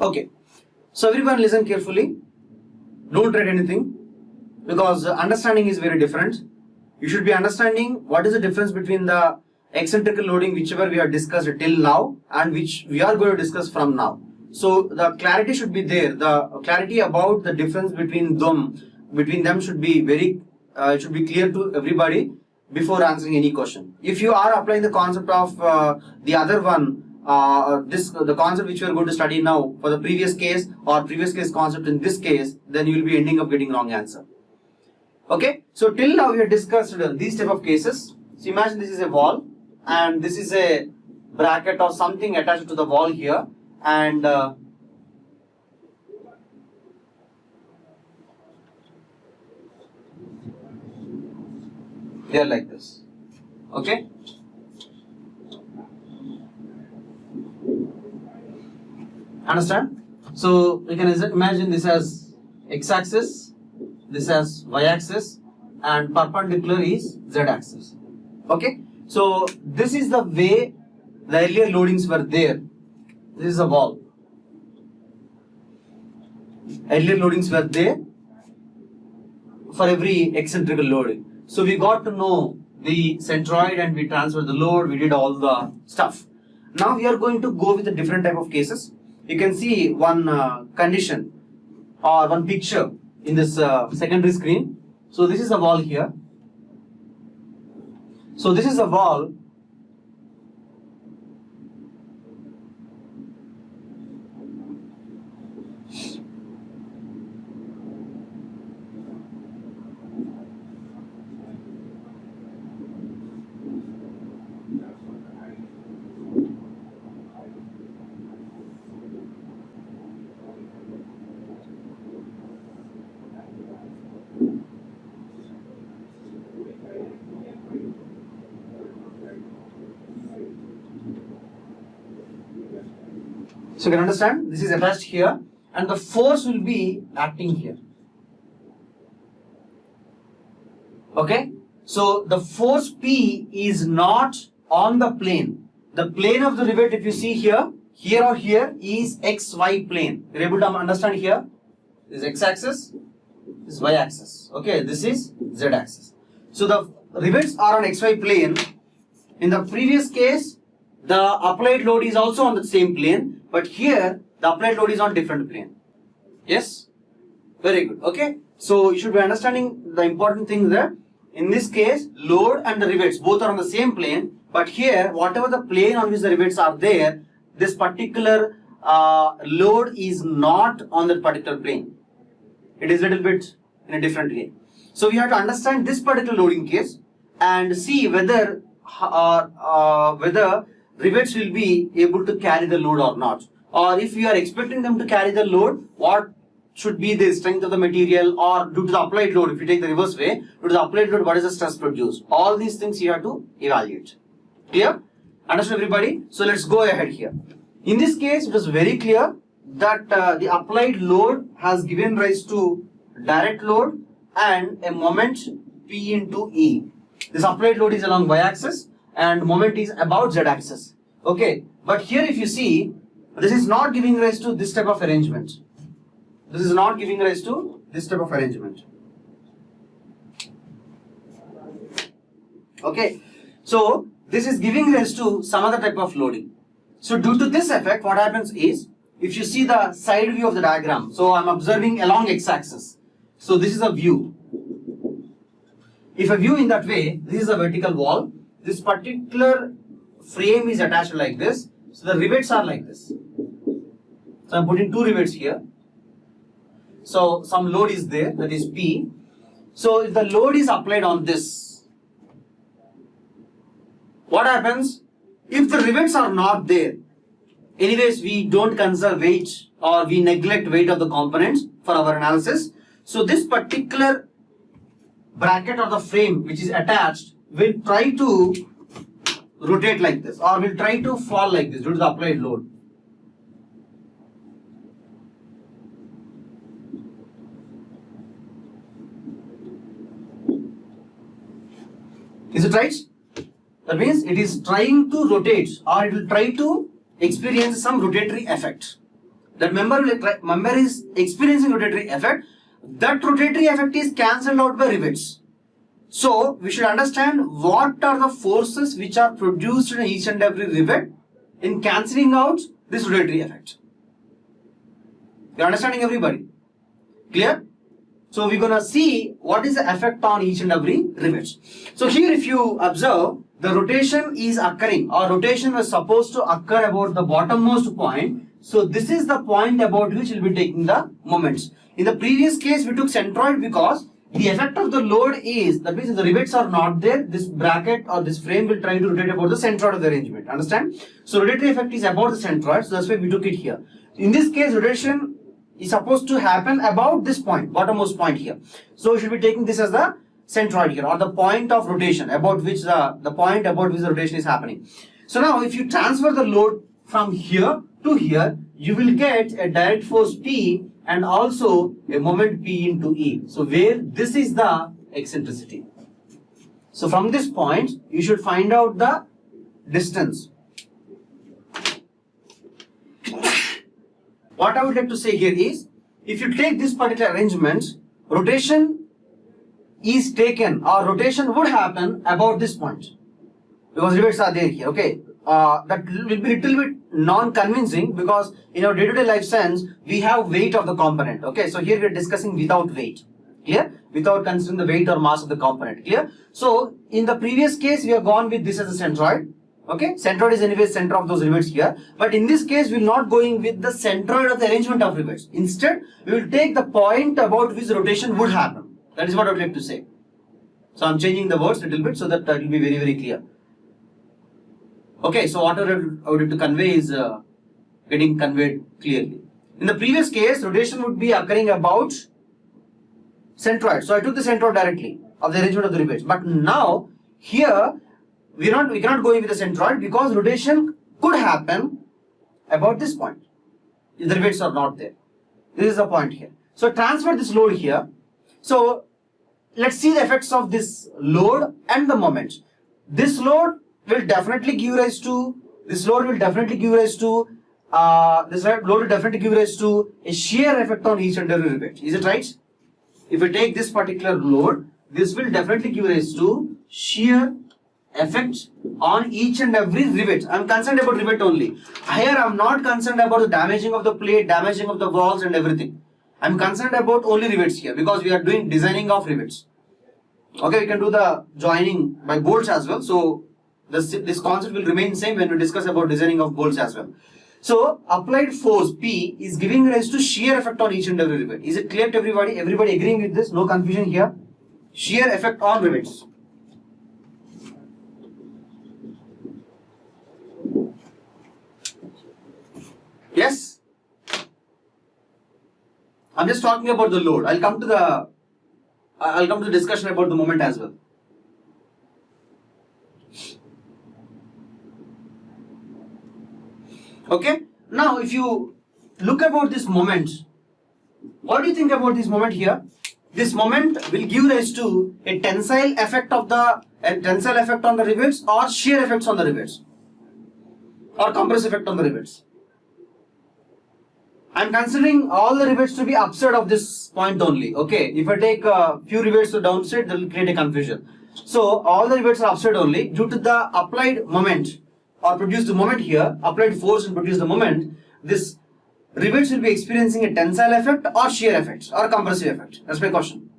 Okay, so everyone listen carefully. Don't read anything because understanding is very different. You should be understanding what is the difference between the eccentrical loading whichever we have discussed till now and which we are going to discuss from now. So the clarity should be there. The clarity about the difference between them should be very should be clear to everybody before answering any question. If you are applying the concept of the other one, the concept which we are going to study now for the previous case or previous case concept in this case, then you will be ending up getting wrong answer. Okay, so till now we have discussed these type of cases. So imagine this is a wall and this is a bracket or something attached to the wall here, and they are like this. Okay, understand? So we can imagine this as x-axis, this as y-axis, and perpendicular is z-axis. Okay, so this is the way the earlier loadings were there. This is a wall. Earlier loadings were there for every eccentrical loading. So we got to know the centroid and we transferred the load, we did all the stuff. Now we are going to go with a different type of cases. You can see one condition or one picture in this secondary screen. So this is a wall here. So this is a wall. So you can understand this is attached here and the force will be acting here. Okay, so the force P is not on the plane. The plane of the rivet, if you see here or here, is XY plane. You're able to understand here? This is x-axis, this is y-axis. Okay, this is z-axis. So the rivets are on XY plane. In the previous case, the applied load is also on the same plane, but here the applied load is on different plane. Yes? Very good. Okay. So you should be understanding the important thing there. In this case, load and the rivets both are on the same plane, but here whatever the plane on which the rivets are there, this particular load is not on that particular plane. It is a little bit in a different way. So we have to understand this particular loading case and see whether rivets will be able to carry the load or not. Or if you are expecting them to carry the load, what should be the strength of the material, or due to the applied load, if you take the reverse way, due to the applied load, what is the stress produced? All these things you have to evaluate. Clear? Understood everybody? So let's go ahead here. In this case, it was very clear that the applied load has given rise to direct load and a moment P into E. This applied load is along y-axis and moment is about z-axis. Okay, but here if you see, this is not giving rise to this type of arrangement. This is not giving rise to this type of arrangement. Okay, so this is giving rise to some other type of loading. So due to this effect, what happens is, if you see the side view of the diagram, so I'm observing along x-axis. So this is a view. If a view in that way, this is a vertical wall. This particular frame is attached like this. So the rivets are like this. So I'm putting two rivets here. So some load is there, that is P. So if the load is applied on this, what happens? If the rivets are not there, anyways we don't conserve weight or we neglect weight of the components for our analysis. So this particular bracket or the frame which is attached will try to rotate like this or will try to fall like this due to the applied load. Is it right? That means it is trying to rotate or it will try to experience some rotatory effect. That member is experiencing rotatory effect. That rotatory effect is cancelled out by rivets. So we should understand what are the forces which are produced in each and every rivet in cancelling out this rotatory effect. You are understanding, everybody? Clear? So we're gonna see what is the effect on each and every rivet. So here if you observe, the rotation is occurring, or rotation was supposed to occur about the bottommost point. So this is the point about which we'll be taking the moments. In the previous case we took centroid because the effect of the load is, that means if the rivets are not there, this bracket or this frame will try to rotate about the centroid of the arrangement. Understand? So rotatory effect is about the centroid, so that's why we took it here. In this case, rotation is supposed to happen about this point, bottommost point here. So we should be taking this as the centroid here, or the point of rotation about which the point about which the rotation is happening. So now if you transfer the load from here to here, you will get a direct force P and also a moment P into E. So where this is the eccentricity. So from this point, you should find out the distance. What I would like to say here is, if you take this particular arrangement, rotation is taken, or rotation would happen about this point, because rivets are there here, okay? That will be little bit non-convincing, because in our day-to-day life sense, we have weight of the component, okay? So here we are discussing without weight, clear? Without considering the weight or mass of the component, clear? So in the previous case, we have gone with this as a centroid, okay? Centroid is anyway center of those rivets here, but in this case, we will not going with the centroid of the arrangement of rivets. Instead, we will take the point about which rotation would happen. That is what I would like to say. So I am changing the words a little bit so that will be very, very clear. Okay, so what I would like to convey is getting conveyed clearly. In the previous case, rotation would be occurring about centroid. So I took the centroid directly of the arrangement of the rivets. But now here we cannot go in with the centroid, because rotation could happen about this point if the rivets are not there. This is the point here. So transfer this load here. So let's see the effects of this load and the moment. This load will definitely give rise to a shear effect on each and every rivet. Is it right? If we take this particular load, this will definitely give rise to shear effect on each and every rivet. I am concerned about rivet only. Here I am not concerned about the damaging of the plate, damaging of the walls and everything. I am concerned about only rivets here, because we are doing designing of rivets. Okay, we can do the joining by bolts as well. So this concept will remain same when we discuss about designing of bolts as well. So applied force P is giving rise to shear effect on each and every rivet. Is it clear to everybody? Everybody agreeing with this? No confusion here. Shear effect on rivets. Yes? I'm just talking about the load. I'll come to the discussion about the moment as well. Okay? Now if you look about this moment, what do you think about this moment here? This moment will give rise to a tensile effect on the rivets, or shear effects on the rivets, or compressive effect on the rivets. I am considering all the rivets to be upside of this point only. Okay, if I take a few rivets to downside, that will create a confusion. So all the rivets are upside only due to the applied moment, or produce the moment here, applied force and produce the moment. This rivets will be experiencing a tensile effect, or shear effect, or compressive effect. That's my question.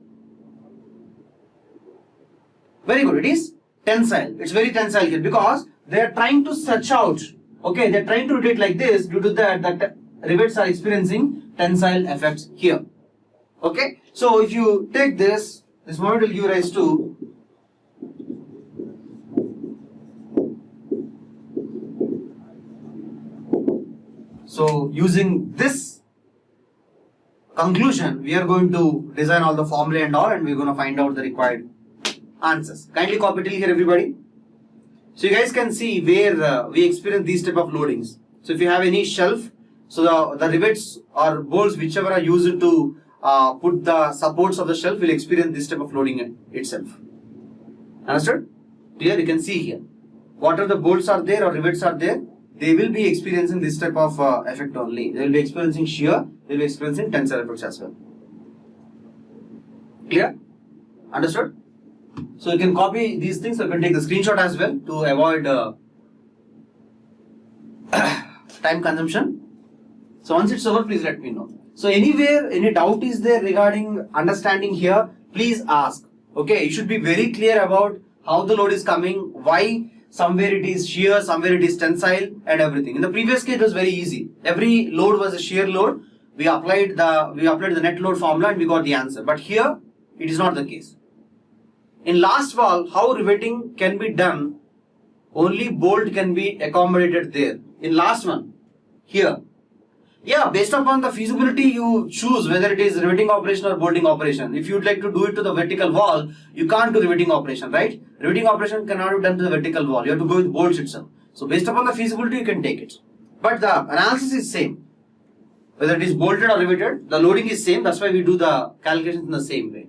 Very good. It is tensile. It's very tensile here, because they are trying to stretch out. Okay, they are trying to rotate like this. Due to that rivets are experiencing tensile effects here. Okay, so if you take this moment will give rise to So using this conclusion, we are going to design all the formulae and all, and we are going to find out the required answers. Kindly copy till here, everybody. So you guys can see where we experience these type of loadings. So if you have any shelf, so the rivets or bolts whichever are used to put the supports of the shelf will experience this type of loading itself. Understood? Clear? You can see here. Whatever the bolts are there or rivets are there, they will be experiencing this type of effect only. They will be experiencing shear, they will be experiencing tensile effects as well. Clear? Understood? So you can copy these things, you can take the screenshot as well to avoid time consumption. So once it's over, please let me know. So anywhere, any doubt is there regarding understanding here, please ask. Okay, you should be very clear about how the load is coming, why somewhere it is shear, somewhere it is tensile and everything. In the previous case, it was very easy. Every load was a shear load. We applied the net load formula and we got the answer. But here, it is not the case. In last valve, how riveting can be done, only bolt can be accommodated there. In last one, here. Yeah, based upon the feasibility, you choose whether it is riveting operation or bolting operation. If you would like to do it to the vertical wall, you can't do riveting operation, right? Riveting operation cannot be done to the vertical wall. You have to go with bolts itself. So based upon the feasibility, you can take it. But the analysis is same. Whether it is bolted or riveted, the loading is same. That's why we do the calculations in the same way.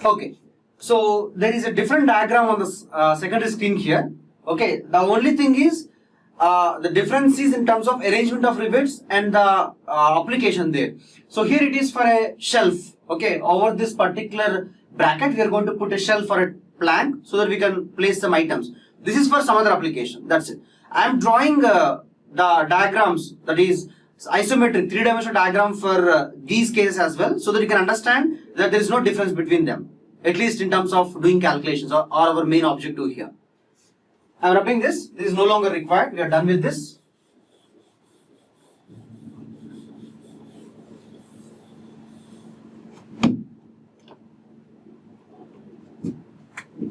Okay. So there is a different diagram on the secondary screen here. Okay. The only thing is, the difference is in terms of arrangement of rivets and the application there. So here it is for a shelf. Okay, over this particular bracket, we are going to put a shelf for a plank so that we can place some items. This is for some other application. That's it. I am drawing the diagrams, that is isometric 3-dimensional diagram for these cases as well, so that you can understand that there is no difference between them, at least in terms of doing calculations or our main objective here. I am rubbing this. This is no longer required. We are done with this.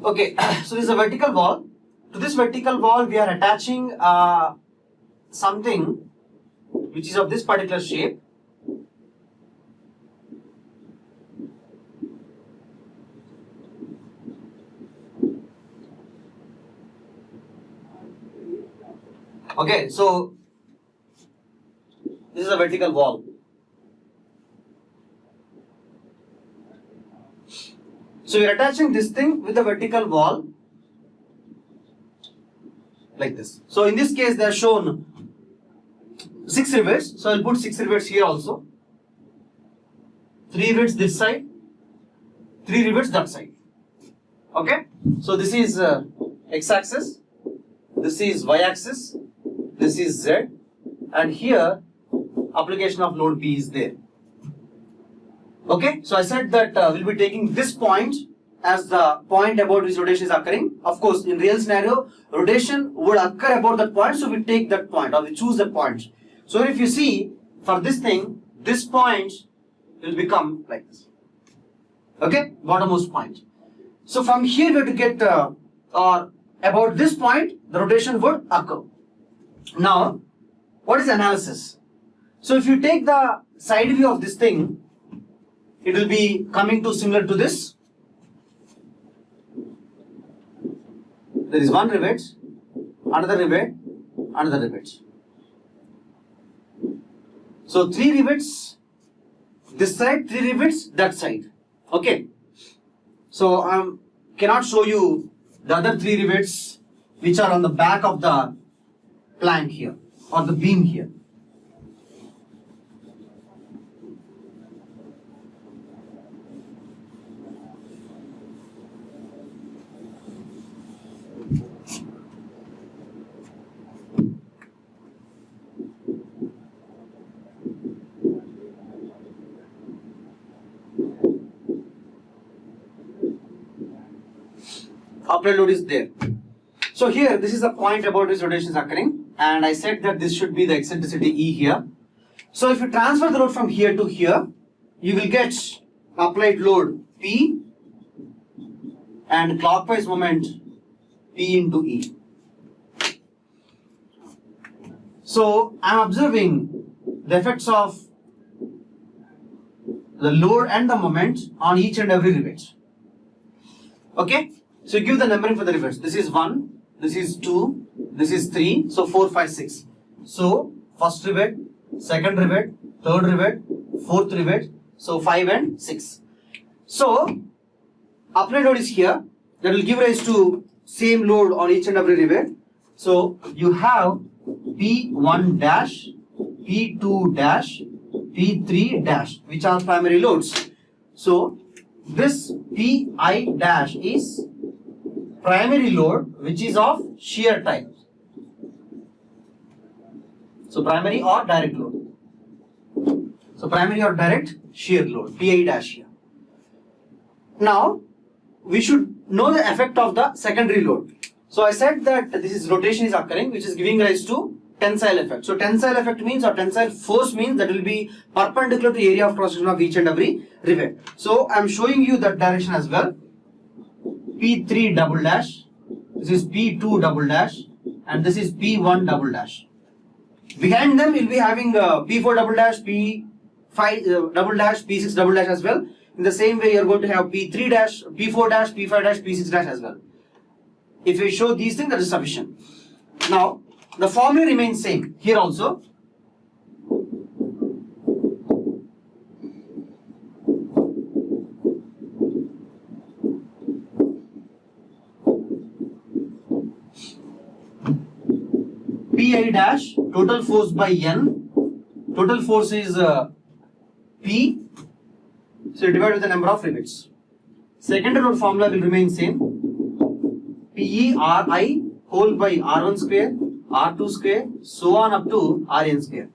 Okay, so this is a vertical wall. To this vertical wall, we are attaching something which is of this particular shape. Okay, so this is a vertical wall. So we are attaching this thing with the vertical wall like this. So in this case, they are shown 6 rivets. So I'll put 6 rivets here also. 3 rivets this side, 3 rivets that side. Okay. So this is x-axis, this is y-axis, this is Z, and here application of load P is there. Okay, so I said that we'll be taking this point as the point about which rotation is occurring. Of course, in real scenario, rotation would occur about that point, so we take that point or we choose that point. So if you see, for this thing, this point will become like this. Okay, bottommost point. So from here we have to get or about this point, the rotation would occur. Now, what is analysis? So if you take the side view of this thing, it will be coming to similar to this. There is one rivet, another rivet, another rivet. So 3 rivets this side, 3 rivets that side. Okay. So I cannot show you the other 3 rivets which are on the back of the plank here or the beam here. Applied load is there. So here, this is the point about which rotation is occurring, and I said that this should be the eccentricity E here. So if you transfer the load from here to here, you will get applied load P and clockwise moment P into E. So I am observing the effects of the load and the moment on each and every rivet. Okay. So you give the numbering for the rivets. This is 1, this is 2, this is 3, so 4, 5, 6. So first rivet, second rivet, third rivet, fourth rivet, so 5 and 6. So applied load is here, that will give rise to same load on each and every rivet, So you have P1 dash, P2 dash, P3 dash, which are primary loads. So this Pi dash is primary load which is of shear type. So primary or direct load. So primary or direct shear load, Pi dash here. Now we should know the effect of the secondary load. So I said that this is rotation is occurring, which is giving rise to tensile effect. So tensile effect means, or tensile force means, that will be perpendicular to area of cross section of each and every rivet. So I am showing you that direction as well. P3 double dash, this is P2 double dash, and this is P1 double dash. Behind them, we'll be having P4 double dash, P5 double dash, P6 double dash as well. In the same way, you're going to have P3 dash, P4 dash, P5 dash, P6 dash as well. If we show these things, that is sufficient. Now, the formula remains same here also. Pi dash, total force by N. Total force is P. So you divide with the number of rivets. Secondary load formula will remain same. Pe Ri whole by R1 square, R2 square, so on up to Rn square.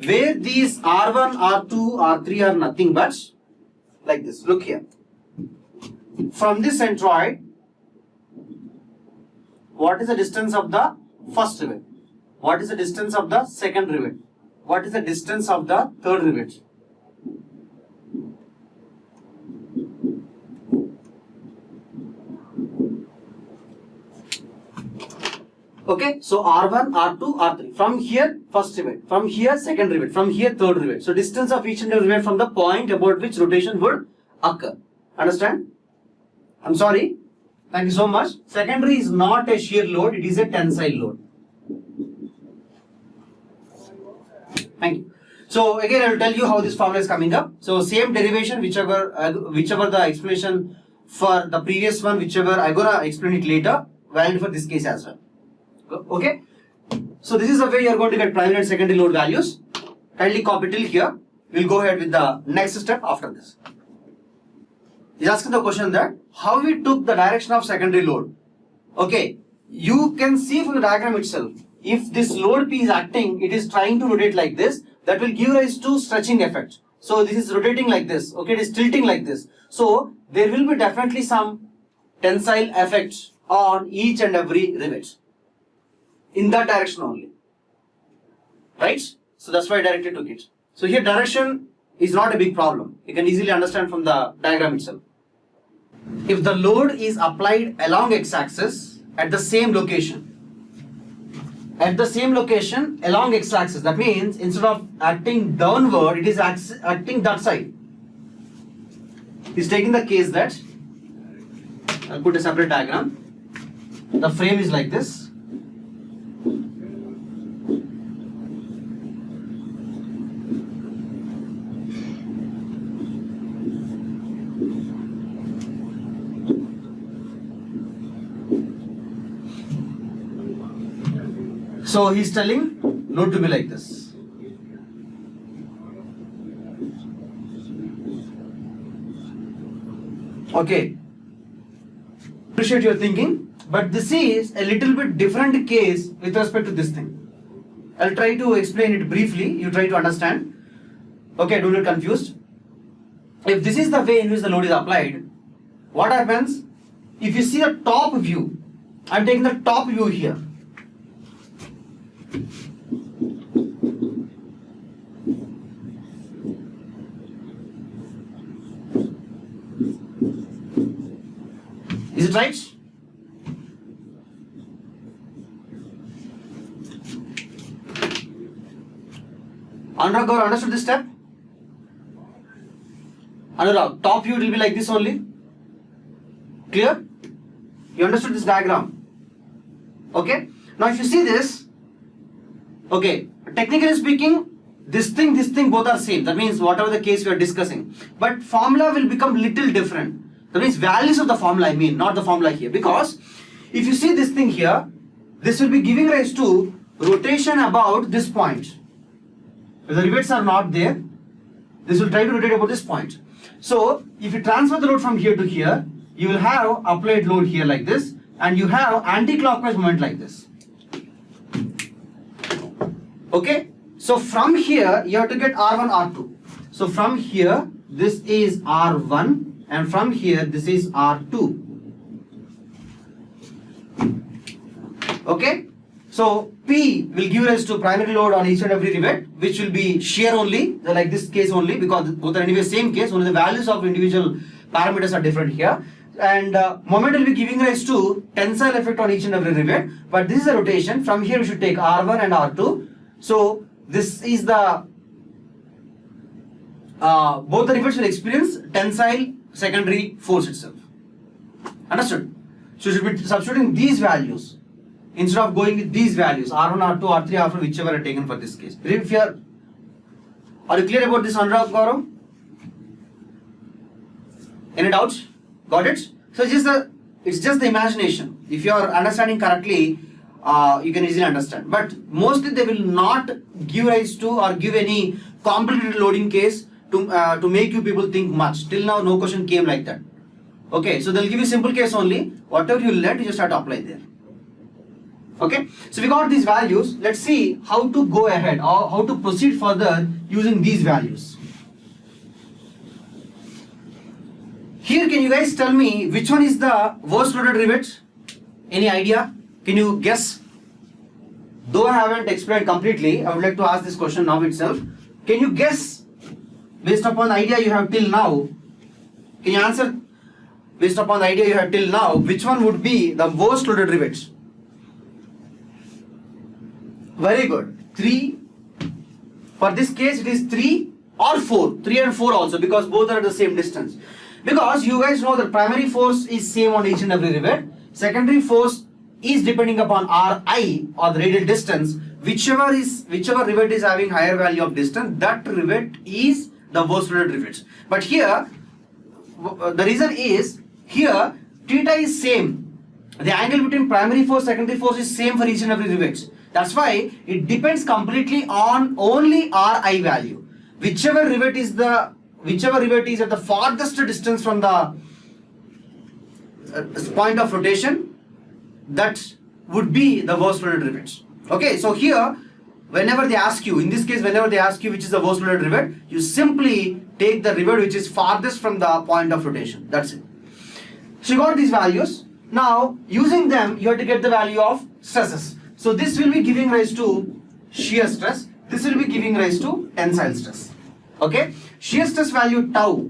Where these R1, R2, R3 are nothing but like this. Look here. From this centroid, what is the distance of the first rivet? What is the distance of the second rivet? What is the distance of the third rivet? Okay, so R1, R2, R3. From here, first rivet. From here, second rivet. From here, third rivet. So distance of each and every rivet from the point about which rotation would occur. Understand? I'm sorry. Thank you so much. Secondary is not a shear load. It is a tensile load. Thank you. So again, I will tell you how this formula is coming up. So same derivation, whichever the explanation for the previous one, whichever I'm gonna explain it later, valid for this case as well. Okay. So this is the way you are going to get primary and secondary load values. Kindly copy till here. We'll go ahead with the next step after this. He's asking the question that how we took the direction of secondary load. Okay. You can see from the diagram itself. If this load P is acting, it is trying to rotate like this. That will give rise to stretching effect. So this is rotating like this. Okay, it is tilting like this. So there will be definitely some tensile effect on each and every rivet. In that direction only. Right? So that's why I directly took it. So here direction is not a big problem. You can easily understand from the diagram itself. If the load is applied along x-axis at the same location, along x-axis, that means instead of acting downward, it is acting that side. He's taking the case that, I'll put a separate diagram. The frame is like this. So he's telling load to be like this. Okay. Appreciate your thinking, but this is a little bit different case with respect to this thing. I'll try to explain it briefly. You try to understand. Okay, don't get confused. If this is the way in which the load is applied, what happens? If you see the top view, I'm taking the top view here. Is it right? Anurag Gaur, understood this step? Anurag, top view will be like this only. Clear? You understood this diagram? Okay. Now if you see this, okay, technically speaking, this thing both are same. That means whatever the case we are discussing. But formula will become little different. That means values of the formula, I mean, not the formula here. Because if you see this thing here, this will be giving rise to rotation about this point. If the rivets are not there, this will try to rotate about this point. So if you transfer the load from here to here, you will have applied load here like this, and you have anti-clockwise moment like this. Okay, so from here you have to get R1, R2. So from here this is R1, and from here this is R2. Okay, so P will give rise to primary load on each and every rivet, which will be shear only, like this case only, because both are anyway same case, only the values of individual parameters are different here. And moment will be giving rise to tensile effect on each and every rivet, but this is a rotation. From here we should take R1 and R2. So this is the both the rivets will experience tensile secondary force itself. Understood? So you should be substituting these values instead of going with these values R1, R2, R3, R4, whichever are taken for this case. If you are you clear about this, Anurag, Gaurav? Any doubts? Got it? So it's just the imagination. If you are understanding correctly, you can easily understand. But mostly they will not give rise to or give any complicated loading case to make you people think much. Till now, no question came like that. Okay, so they'll give you simple case only. Whatever you learn, you just have to apply there. Okay, so we got these values. Let's see how to go ahead or how to proceed further using these values. Here, can you guys tell me which one is the worst loaded rivet? Any idea? Can you guess? Though I haven't explained completely, I would like to ask this question now itself. Can you guess, based upon the idea you have till now, can you answer based upon the idea you have till now, which one would be the worst loaded rivets? Very good. 3. For this case, it is 3 or 4. 3 and 4 also, because both are at the same distance. Because you guys know that primary force is same on each and every rivet. Secondary force is depending upon Ri or the radial distance. Whichever rivet is having higher value of distance, that rivet is the worst loaded rivet. But here, the reason is, here theta is same. The angle between primary force, secondary force is same for each and every rivet. That's why it depends completely on only Ri value. Whichever rivet is at the farthest distance from the point of rotation, that would be the worst loaded rivet. Okay, so here, whenever they ask you, in this case, whenever they ask you which is the worst loaded rivet, you simply take the rivet which is farthest from the point of rotation. That's it. So you got these values. Now, using them, you have to get the value of stresses. So this will be giving rise to shear stress. This will be giving rise to tensile stress. Okay, shear stress value tau.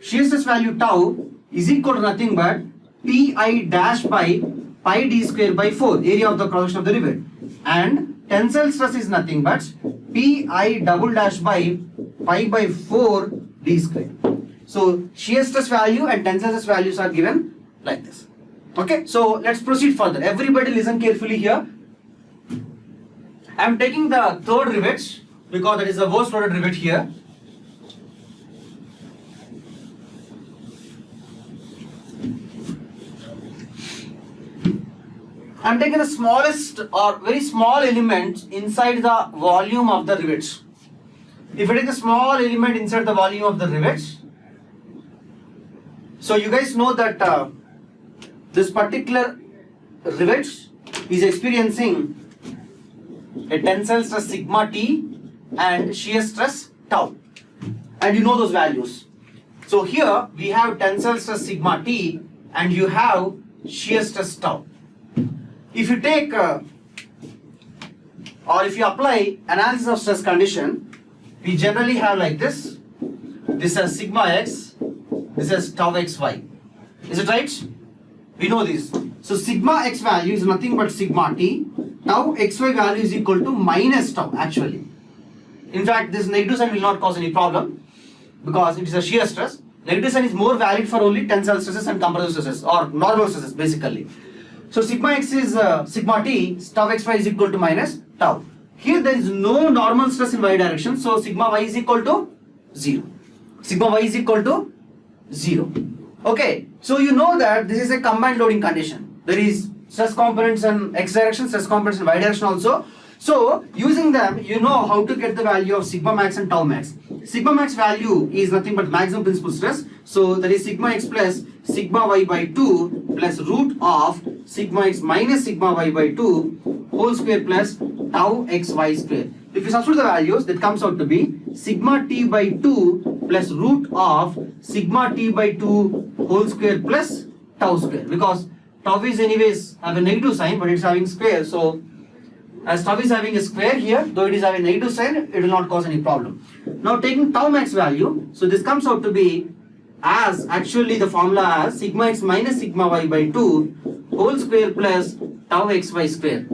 Shear stress value tau is equal to nothing but Pi dash by pi d square by 4, area of the cross section of the rivet. And tensile stress is nothing but Pi double dash by pi by 4 d square. So shear stress value and tensile stress values are given like this. Okay, so let's proceed further. Everybody listen carefully here. I am taking the third rivet because that is the worst loaded rivet here. I am taking the smallest or very small element inside the volume of the rivet. If I take a small element inside the volume of the rivet, so you guys know that this particular rivet is experiencing a tensile stress sigma t and shear stress tau, and you know those values. So here we have tensile stress sigma t and you have shear stress tau. If you take or if you apply analysis of stress condition, we generally have like this. This is sigma x, this is tau xy. Is it right? We know this. So sigma x value is nothing but sigma t. Tau xy value is equal to minus tau actually. In fact, this negative sign will not cause any problem because it is a shear stress. Negative sign is more valid for only tensile stresses and compressive stresses or normal stresses basically. So sigma x is sigma t, tau xy is equal to minus tau. Here there is no normal stress in y direction, so sigma y is equal to 0. Sigma y is equal to 0. Okay, so you know that this is a combined loading condition. There is stress components in x direction, stress components in y direction also. So using them, you know how to get the value of sigma max and tau max. Sigma max value is nothing but maximum principal stress. So that is sigma x plus sigma y by 2 plus root of sigma x minus sigma y by 2 whole square plus tau x y square. If you substitute the values, that comes out to be sigma t by 2 plus root of sigma t by 2 whole square plus tau square. Because tau is anyways have a negative sign, but it's having square. So as tau is having a square here, though it is having a negative sign, it will not cause any problem. Now taking tau max value, so this comes out to be as actually the formula as sigma x minus sigma y by 2 whole square plus tau xy square.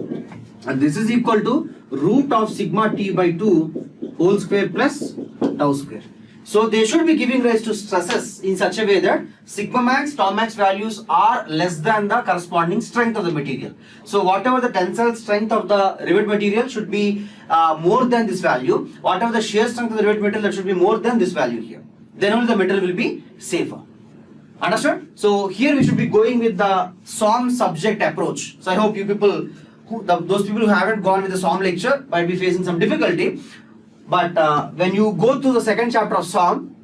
And this is equal to root of sigma t by 2 whole square plus tau square. So they should be giving rise to stresses in such a way that sigma max, tau max values are less than the corresponding strength of the material. So whatever the tensile strength of the rivet material should be more than this value. Whatever the shear strength of the rivet material, that should be more than this value here. Then only the metal will be safer. Understood? So here we should be going with the SOM subject approach. So I hope you people, those people who haven't gone with the SOM lecture might be facing some difficulty. But when you go through the second chapter of SOM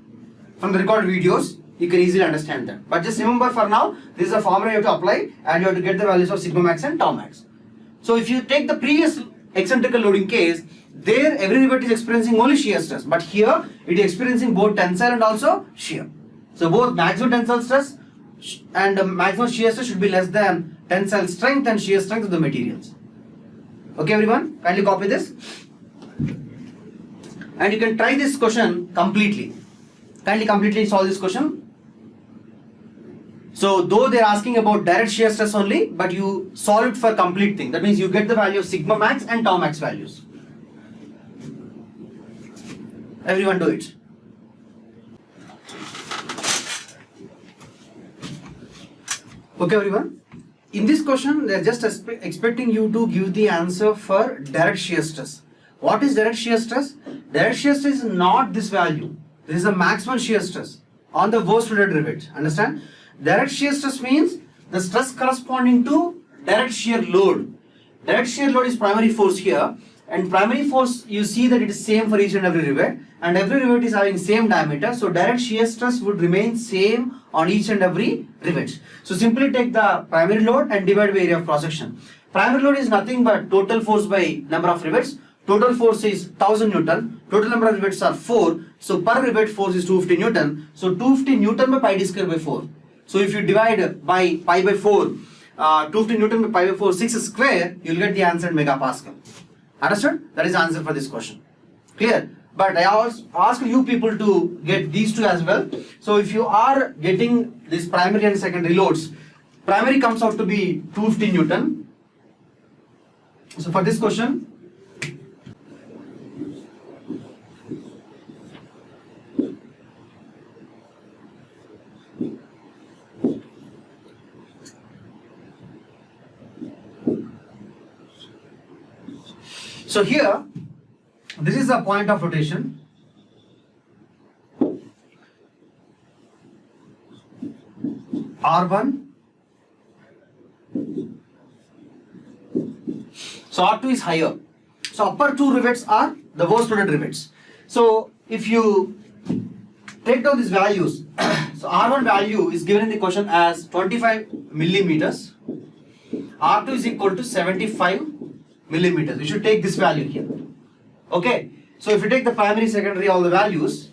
from the recorded videos, you can easily understand that. But just remember for now, this is a formula you have to apply and you have to get the values of sigma max and tau max. So if you take the previous eccentrical loading case, there every rivet is experiencing only shear stress. But here it is experiencing both tensile and also shear. So both maximum tensile stress and maximum shear stress should be less than tensile strength and shear strength of the materials. Okay everyone, kindly copy this. And you can try this question completely. Kindly completely solve this question. So though they are asking about direct shear stress only, but you solve it for complete thing. That means you get the value of sigma max and tau max values. Everyone do it. Okay everyone. In this question, they are just expecting you to give the answer for direct shear stress. What is direct shear stress? Direct shear stress is not this value. This is the maximum shear stress on the worst loaded rivet. Understand? Direct shear stress means the stress corresponding to direct shear load. Direct shear load is primary force here, and primary force you see that it is same for each and every rivet, and every rivet is having same diameter, so direct shear stress would remain same on each and every rivet. So simply take the primary load and divide by area of cross section. Primary load is nothing but total force by number of rivets. Total force is 1000 Newton, total number of rivets are 4, so per rivet force is 250 Newton, so 250 Newton by pi d square by 4. So if you divide by pi by 4, 250 Newton by pi by 4, 6 square, you will get the answer in megapascal. Understood? That is the answer for this question. Clear? But I also ask you people to get these two as well. So if you are getting this primary and secondary loads, primary comes out to be 250 Newton. So for this question, so here, this is the point of rotation. R1. So R2 is higher. So upper two rivets are the worst loaded rivets. So if you take down these values, so R1 value is given in the question as 25 millimeters. R2 is equal to 75 millimeters. You should take this value here. Okay. So if you take the primary, secondary, all the values,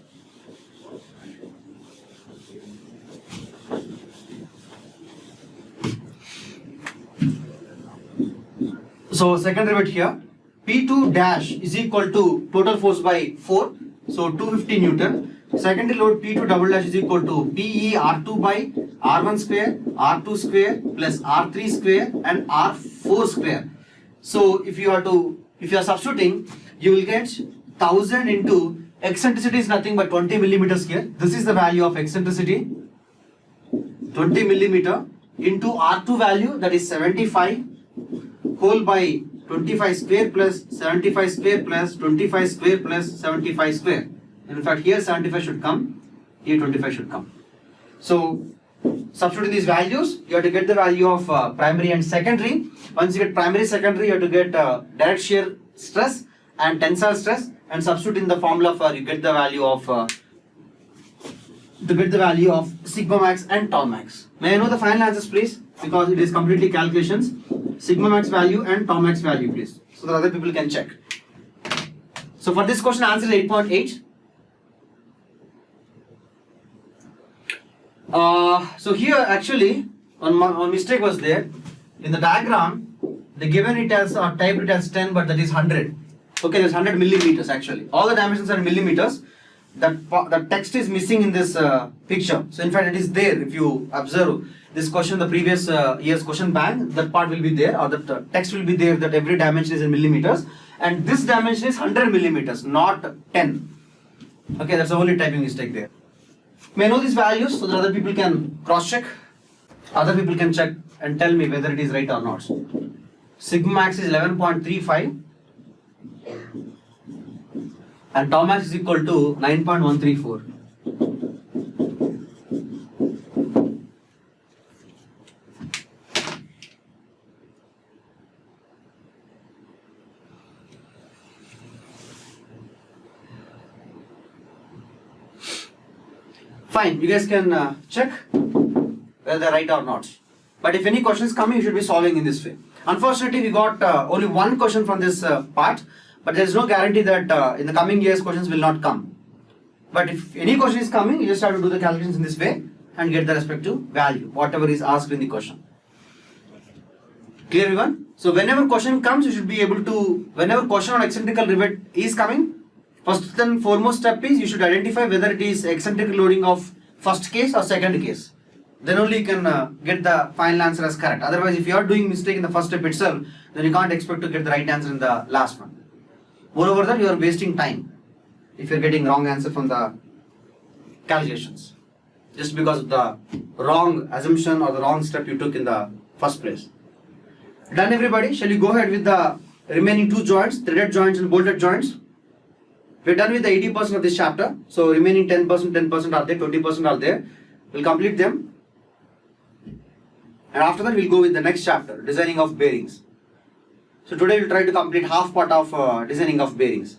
so second rivet here, P2 dash is equal to total force by 4, so 250 Newton. Secondary load P2 double dash is equal to PE R2 by R1 square, R2 square plus R3 square and R4 square. So if you are substituting, you will get 1000 into eccentricity is nothing but 20 millimeters here. This is the value of eccentricity, 20 millimeter into R2 value, that is 75 whole by 25 square plus 75 square plus 25 square plus 75 square. In fact, here 75 should come, here 25 should come. So Substitute these values, you have to get the value of primary and secondary. Once you get primary, secondary, you have to get direct shear stress and tensile stress, and substitute in the formula for you get the value of sigma max and tau max. May I know the final answers, please? Because it is completely calculations. Sigma max value and tau max value, please, so that other people can check. So for this question, answer is 8.8. So here actually one mistake was there. In the diagram, they given it as or typed it as 10, but that is 100. Okay, there's 100 millimeters actually. All the dimensions are in millimeters. The text is missing in this picture. So in fact, it is there. If you observe this question, the previous year's question bank, that part will be there, or the text will be there that every dimension is in millimeters, and this dimension is 100 millimeters, not 10. Okay, that's the only typing mistake there. May I know these values so that other people can cross check? Other people can check and tell me whether it is right or not. Sigma max is 11.35 and tau max is equal to 9.134. Fine, you guys can check whether they're right or not. But if any question is coming, you should be solving in this way. Unfortunately, we got only one question from this part, but there is no guarantee that in the coming years questions will not come. But if any question is coming, you just have to do the calculations in this way and get the respective value, whatever is asked in the question. Clear everyone? So whenever question comes, you should be able to, whenever question on eccentrical rivet is coming, first and foremost step is you should identify whether it is eccentric loading of first case or second case. Then only you can get the final answer as correct. Otherwise, if you are doing mistake in the first step itself, then you can't expect to get the right answer in the last one. Moreover, that you are wasting time if you are getting wrong answer from the calculations, just because of the wrong assumption or the wrong step you took in the first place. Done, everybody? Shall you go ahead with the remaining two joints, threaded joints and bolted joints? We're done with the 80% of this chapter. So remaining 10% are there, 20% are there. We'll complete them. And after that, we'll go with the next chapter, designing of bearings. So today we'll try to complete half part of designing of bearings.